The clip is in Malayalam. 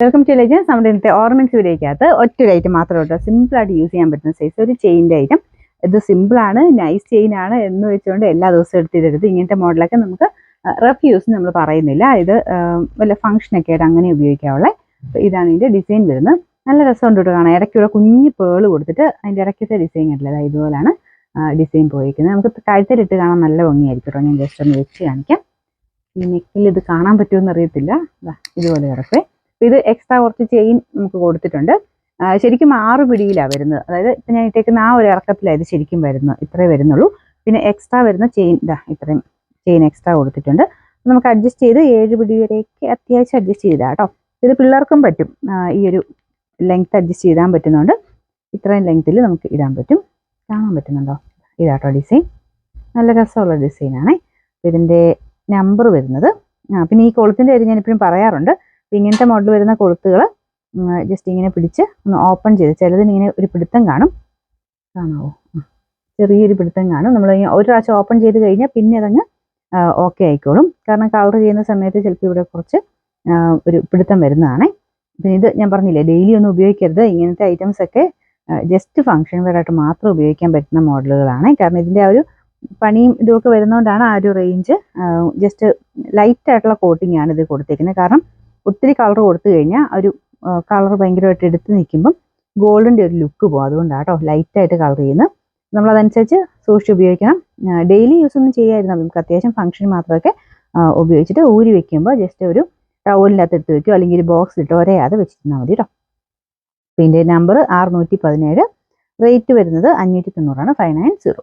Welcome to legends. നമ്മുടെ ഇന്നത്തെ ഓർണമെന്റ്സ് വീഡിയോയ്ക്കകത്ത് ഒറ്റൊരു ഐറ്റം മാത്രമേ ഉള്ളൂ, സിമ്പിളായിട്ട് യൂസ് ചെയ്യാൻ പറ്റുന്ന സൈസ് ഒരു ചെയിൻ്റെ ഐറ്റം. ഇത് സിമ്പിളാണ്, നൈസ് ചെയിൻ ആണ് എന്ന് വെച്ചുകൊണ്ട് എല്ലാ ദിവസവും എടുത്തിടരുത്. ഇങ്ങനത്തെ മോഡലൊക്കെ നമുക്ക് റഫ് യൂസ് നമ്മൾ പറയുന്നില്ല. ഇത് വല്ല ഫംഗ്ഷനൊക്കെ ആയിട്ട് അങ്ങനെ ഉപയോഗിക്കാവുള്ളത്. അപ്പോൾ ഇതാണ് ഇതിൻ്റെ ഡിസൈൻ വരുന്നത്. നല്ല രസമുണ്ട് കേട്ടോ കാണാൻ. ഇടയ്ക്കുള്ള കുഞ്ഞ് പേള് കൊടുത്തിട്ട് അതിൻ്റെ ഇടയ്ക്കത്തെ ഡിസൈൻ കണ്ടില്ല, ഇതുപോലാണ് ഡിസൈൻ പോയിരിക്കുന്നത്. നമുക്ക് കഴുത്തിലിട്ട് കാണാൻ നല്ല ഭംഗിയായിരിക്കും കേട്ടോ. ഞാൻ ജസ്റ്റ് ഒന്ന് വെച്ച് കാണിക്കാം. ഈ നെക്കിൽ ഇത് കാണാൻ പറ്റുമെന്ന് അറിയത്തില്ല. ഇതുപോലെ കിടക്കേ. ഇത് എക്സ്ട്രാ കുറച്ച് ചെയിൻ നമുക്ക് കൊടുത്തിട്ടുണ്ട്. ശരിക്കും 6 പിടിയിലാണ് വരുന്നത്. അതായത് ഇപ്പം ഞാൻ ഇട്ടേക്കുന്ന ആ ഒരു ഇറക്കത്തിലാണ് ഇത് ശരിക്കും വരുന്നത്. ഇത്രേ വരുന്നുള്ളൂ. പിന്നെ എക്സ്ട്രാ വരുന്ന ചെയിൻ ഇത്രയും ചെയിൻ എക്സ്ട്രാ കൊടുത്തിട്ടുണ്ട്. നമുക്ക് അഡ്ജസ്റ്റ് ചെയ്ത് 7 പിടി വരെയൊക്കെ അത്യാവശ്യം അഡ്ജസ്റ്റ് ചെയ്താൽ കേട്ടോ. ഇത് പിള്ളേർക്കും പറ്റും. ഈ ഒരു ലെങ്ത് അഡ്ജസ്റ്റ് ചെയ്താൻ പറ്റുന്നുണ്ട്. ഇത്രയും ലെങ്ത്തിൽ നമുക്ക് ഇടാൻ പറ്റും. കാണാൻ പറ്റുന്നുണ്ടോ? ഇതാട്ടോ ഡിസൈൻ. നല്ല രസമുള്ള ഡിസൈനാണ്. ഇതിൻ്റെ നമ്പർ വരുന്നത്. പിന്നെ ഈ കൊളുത്തിൻ്റെ കാര്യം ഞാൻ എപ്പോഴും പറയാറുണ്ട്. ഇങ്ങനത്തെ മോഡൽ വരുന്ന കൊളുത്തുകൾ ജസ്റ്റ് ഇങ്ങനെ പിടിച്ച് ഒന്ന് ഓപ്പൺ ചെയ്ത്, ചിലതിനിങ്ങനെ ഒരു പിടുത്തം കാണാവോ? ചെറിയൊരു പിടുത്തം കാണും. നമ്മൾ ഒരു പ്രാവശ്യം ഓപ്പൺ ചെയ്ത് കഴിഞ്ഞാൽ പിന്നെ അതങ്ങ് ഓക്കെ ആയിക്കോളും. കാരണം കളർ ചെയ്യുന്ന സമയത്ത് ചിലപ്പോൾ ഇവിടെ കുറച്ച് ഒരു പിടുത്തം വരുന്നതാണ്. പിന്നെ ഇത് ഞാൻ പറഞ്ഞില്ലേ, ഡെയിലി ഒന്നും ഉപയോഗിക്കരുത്. ഇങ്ങനത്തെ ഐറ്റംസ് ഒക്കെ ജസ്റ്റ് ഫംഗ്ഷൻ വെയറായിട്ട് മാത്രം ഉപയോഗിക്കാൻ പറ്റുന്ന മോഡലുകളാണ്. കാരണം ഇതിൻ്റെ ആ ഒരു പണിയും ഇതുമൊക്കെ വരുന്നതുകൊണ്ടാണ് ആ ഒരു റേഞ്ച്. ജസ്റ്റ് ലൈറ്റായിട്ടുള്ള കോട്ടിംഗ് ആണ് ഇത് കൊടുത്തേക്കുന്നത്. കാരണം ഒത്തിരി കളർ കൊടുത്തു കഴിഞ്ഞാൽ ഒരു കളർ ഭയങ്കരമായിട്ട് എടുത്ത് നിൽക്കുമ്പം ഗോൾഡിൻ്റെ ഒരു ലുക്ക് പോകും. അതുകൊണ്ടാണ് കേട്ടോ ലൈറ്റായിട്ട് കളർ ചെയ്യുന്നത്. നമ്മളതനുസരിച്ച് സൂക്ഷിച്ച് ഉപയോഗിക്കണം. ഡെയിലി യൂസ് ഒന്നും ചെയ്യാതിരുന്നാൽ നമുക്ക് അത്യാവശ്യം ഫംഗ്ഷൻ മാത്രമൊക്കെ ഉപയോഗിച്ചിട്ട് ഊരി വെക്കുമ്പോൾ ജസ്റ്റ് ഒരു ടവലിൻ്റെ അകത്ത് എടുത്ത് വെക്കുക, അല്ലെങ്കിൽ ഒരു ബോക്സ് ഇട്ട് ഒരയാതെ വെച്ചിരുന്നാൽ മതി കേട്ടോ. പിന്നെ നമ്പർ 617. റേറ്റ് വരുന്നത് 590 590.